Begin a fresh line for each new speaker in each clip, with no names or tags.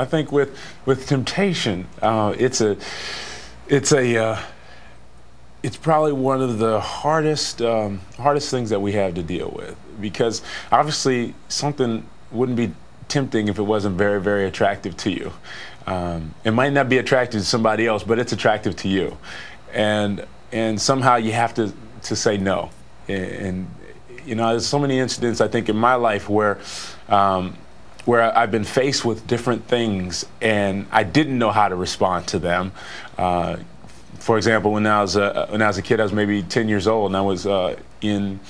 I think with temptation, it's probably one of the hardest things that we have to deal with, because obviously something wouldn't be tempting if it wasn't very, very attractive to you. It might not be attractive to somebody else, but it's attractive to you, and somehow you have to say no. And you know, there's so many incidents, I think, in my life where I've been faced with different things and I didn't know how to respond to them. For example, when I was a kid, I was maybe 10 years old, and I was in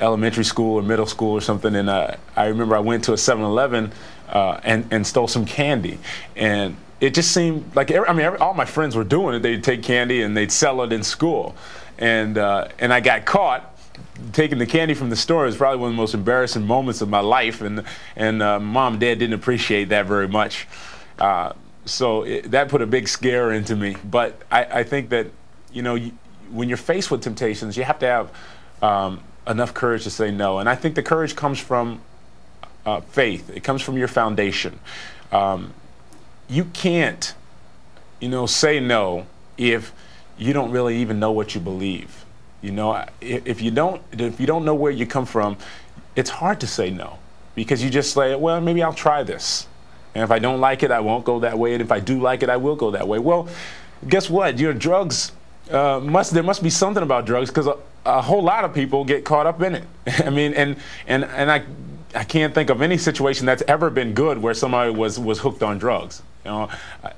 elementary school or middle school or something, and I remember I went to a 7-Eleven and stole some candy, and it just seemed like all my friends were doing it. They'd take candy and they'd sell it in school, and I got caught taking the candy from the store. It was probably one of the most embarrassing moments of my life, and Mom and Dad didn't appreciate that very much. So that put a big scare into me. But I think that, you know, when you're faced with temptations, you have to have enough courage to say no. And I think the courage comes from faith. It comes from your foundation. You can't, you know, say no if you don't really even know what you believe. You know, if you don't know where you come from, it's hard to say no, because you just say, well, maybe I'll try this. And if I don't like it, I won't go that way. And if I do like it, I will go that way. Well, guess what? Your drugs, there must be something about drugs, because a whole lot of people get caught up in it. I mean, and I can't think of any situation that's ever been good where somebody was hooked on drugs. You know,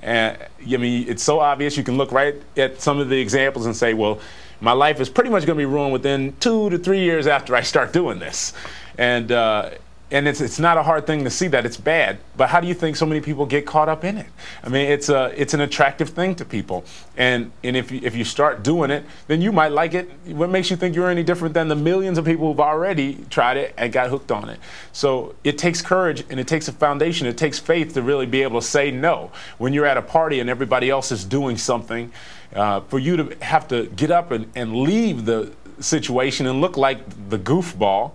and I mean, it's so obvious. You can look right at some of the examples and say, well, my life is pretty much going to be ruined within 2 to 3 years after I start doing this. And it's not a hard thing to see that it's bad, but how do you think so many people get caught up in it? I mean, it's an attractive thing to people, and if you start doing it, then you might like it. What makes you think you're any different than the millions of people who've already tried it and got hooked on it? So it takes courage, and it takes a foundation. It takes faith to really be able to say no when you're at a party and everybody else is doing something. For you to have to get up and leave the situation and look like the goofball.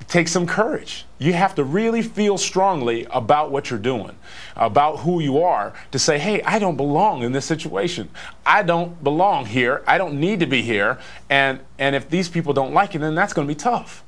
Take some courage. You have to really feel strongly about what you're doing, about who you are, to say, hey, I don't belong in this situation. I don't belong here. I don't need to be here. And if these people don't like it, then that's going to be tough.